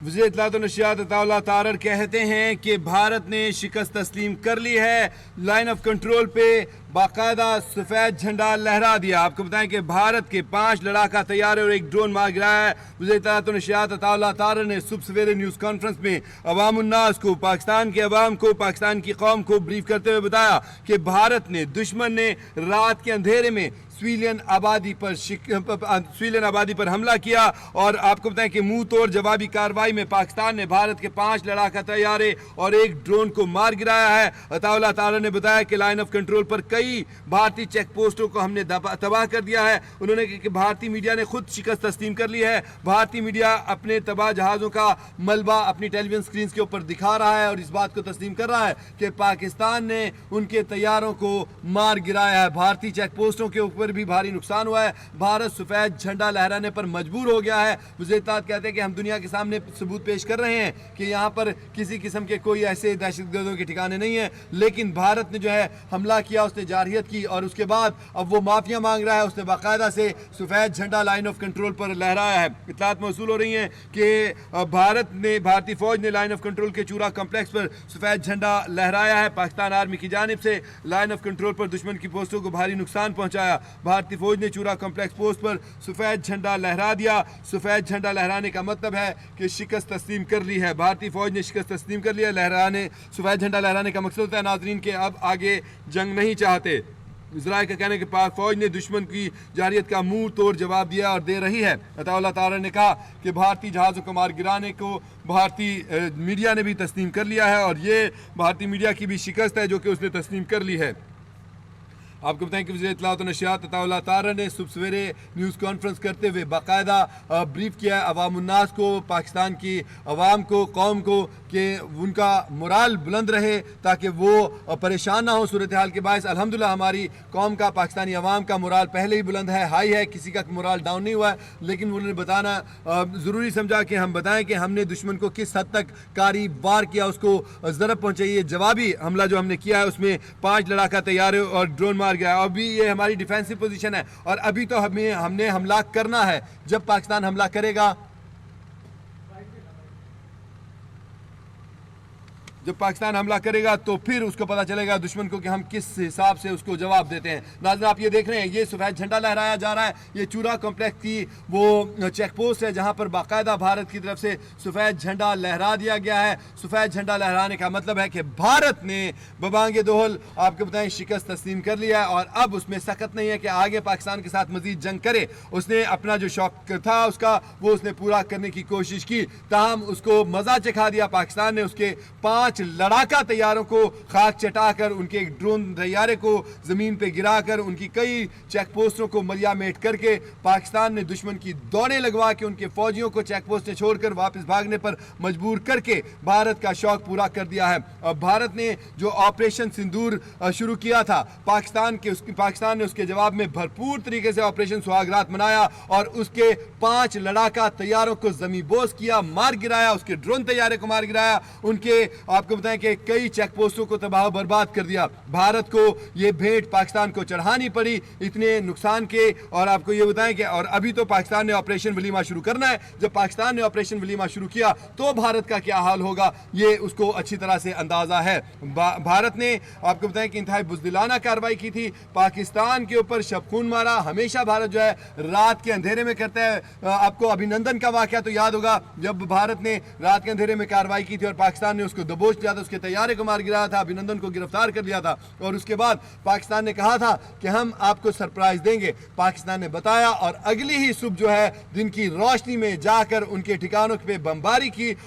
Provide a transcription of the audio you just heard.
वज़ीर इत्तलात और नशियात अताउल्लाह तारर कहते हैं कि भारत ने शिकस्त तस्लीम कर ली है। लाइन ऑफ कंट्रोल पे बाकायदा सफ़ेद झंडा लहरा दिया। आपको बताएं कि भारत के 5 लड़ाका तैयारे और एक ड्रोन मार गिराया है। वज़ीर इत्तलात और नशियात अताउल्लाह तारर ने सुबह सवेरे न्यूज़ कॉन्फ्रेंस में अवामुन्नास को, पाकिस्तान के अवाम को, पाकिस्तान की कौम को ब्रीफ करते हुए बताया कि भारत ने, दुश्मन ने रात के अंधेरे में सिविलियन आबादी पर हमला किया और आपको बताएं कि मुंह तोड़ जवाबी कार्रवाई में पाकिस्तान ने भारत के 5 लड़ाका तैयारे और एक ड्रोन को मार गिराया है। अताउल्लाह तारर ने बताया कि लाइन ऑफ कंट्रोल पर कई भारतीय चेक पोस्टों को हमने तबाह कर दिया है। उन्होंने कहा कि भारतीय मीडिया ने खुद शिकस्त तस्लीम कर ली है। भारतीय मीडिया अपने तबाह जहाज़ों का मलबा अपनी टेलीविजन स्क्रीन के ऊपर दिखा रहा है और इस बात को तस्लीम कर रहा है कि पाकिस्तान ने उनके तैयारों को मार गिराया है। भारतीय चेक पोस्टों के ऊपर भी भारी नुकसान हुआ है। भारत सफेद झंडा लहराने पर मजबूर हो गया है। वज़ीर इत्तलात कहते हैं कि हम दुनिया के सामने सबूत पेश कर रहे हैं कि यहाँ पर किसी किस्म के कोई ऐसे दहशतगर्दों के ठिकाने नहीं है, लेकिन भारत ने जो है हमला किया, उसने जारहियत की और उसके बाद अब वो माफिया मांग रहा है। उसने बाकायदा से सफेद झंडा लाइन ऑफ कंट्रोल पर लहराया है। इत्तलात मौसूल हो रही हैं कि भारतीय फौज ने लाइन ऑफ कंट्रोल के चूरा कॉम्प्लेक्स पर सफेद झंडा लहराया है। पाकिस्तान आर्मी की जानिब से लाइन ऑफ कंट्रोल पर दुश्मन की पोस्टों को भारी नुकसान पहुंचाया। भारतीय फौज ने चूरा कॉम्प्लेक्स पोस्ट पर सफेद झंडा लहरा दिया। सफेद झंडा लहराने का मतलब है कि शिकस्त तस्लीम कर ली है। भारतीय फौज ने शिकस्त तस्लीम कर लिया। सफेद झंडा लहराने का मकसद होता है नाजरीन के अब आगे जंग नहीं चाहते। इजराइल का कहना है कि पाक फौज ने दुश्मन की जारियत का मुंह तोड़ जवाब दिया और दे रही है। अताउल्लाह तारर ने कहा कि भारतीय जहाज़ों को मार गिराने को भारतीय मीडिया ने भी तस्लीम कर लिया है और ये भारतीय मीडिया की भी शिकस्त है जो कि उसने तस्लीम कर ली है। आपको बताएं कि वज़ीर इत्तलात और नशियात अताउल्लाह तारर ने सुबह सवेरे न्यूज़ कॉन्फ्रेंस करते हुए बाकायदा ब्रीफ किया है अवामुन्नास को, पाकिस्तान की अवाम को, कौम को, कि उनका मोराल बुलंद रहे ताकि वो परेशान ना हो सूरत हाल के बायस। अल्हम्दुलिल्लाह हमारी कौम का, पाकिस्तानी अवाम का मोराल पहले ही बुलंद है, हाई है, किसी का मोराल डाउन नहीं हुआ है। लेकिन उन्होंने बताना ज़रूरी समझा कि हम बताएं कि हमने दुश्मन को किस हद तक कारी वार किया, उसको ज़रब पहुँचाई। जवाबी हमला जो हमने किया है उसमें 5 लड़ाका तैयारे और ड्रोन मार गया। अभी ये हमारी डिफेंसिव पोजीशन है और अभी तो हमने हमला करना है। जब पाकिस्तान हमला करेगा, जब पाकिस्तान हमला करेगा तो फिर उसको पता चलेगा दुश्मन को कि हम किस हिसाब से उसको जवाब देते हैं। नाज़रीन आप ये देख रहे हैं, ये सफेद झंडा लहराया जा रहा है। ये चूरा कॉम्प्लेक्स की वो चेक पोस्ट है जहां पर बाकायदा भारत की तरफ से सफेद झंडा लहरा दिया गया है। सफेद झंडा लहराने का मतलब है कि भारत ने बबांगे दोहल आपको बताएं शिकस्त तस्लीम कर लिया है और अब उसमें सख्त नहीं है कि आगे पाकिस्तान के साथ मजीद जंग करे। उसने अपना जो शौक था उसका वो उसने पूरा करने की कोशिश की, ताहम उसको मजा चखा दिया। पाकिस्तान ने उसके 5 लड़ाका तैयारों को खाक चटाकर, उनके एक ड्रोन तैयारे को जमीन पे गिराकर, उनकी कई चेक पोस्टों को मलियामेट करके पाकिस्तान ने दुश्मन की दौड़ें लगवा के उनके फौजियों को चेक पोस्टें छोड़कर वापस भागने पर मजबूर करके भारत का शौक पूरा कर दिया है। अब भारत ने जो ऑपरेशन सिंदूर शुरू किया था, पाकिस्तान ने उसके जवाब में भरपूर तरीके से ऑपरेशन सुहागरात मनाया और उसके 5 लड़ाका तैयारों को जमींबोस किया, मार गिराया, उसके ड्रोन तैयारे को मार गिराया, उनके आपको बताएं कि कई चेक पोस्टों को तबाह बर्बाद कर दिया। भारत को ये भेंट पाकिस्तान को चढ़ानी पड़ी इतने नुकसान के। और आपको ये बताएं कि और अभी तो पाकिस्तान ने ऑपरेशन वलीमा शुरू करना है। जब पाकिस्तान ने ऑपरेशन वलीमा शुरू किया तो भारत का क्या हाल होगा ये उसको अच्छी तरह से अंदाजा है। भारत ने आपको बताएं कि इंतहाई बुज़दिलाना कार्रवाई की थी, पाकिस्तान के ऊपर शबखून मारा। हमेशा भारत जो है रात के अंधेरे में करता है। आपको अभिनंदन का वाकया तो याद होगा, जब भारत ने रात के अंधेरे में कार्रवाई की थी और पाकिस्तान ने उसको दबोच लिया था, उसके तैयारे को मार गिराया था, अभिनंदन को गिरफ्तार कर लिया था और उसके बाद पाकिस्तान ने कहा था कि हम आपको सरप्राइज देंगे। पाकिस्तान ने बताया और अगली ही सुबह जो है दिन की रोशनी में जाकर उनके ठिकानों पे बमबारी की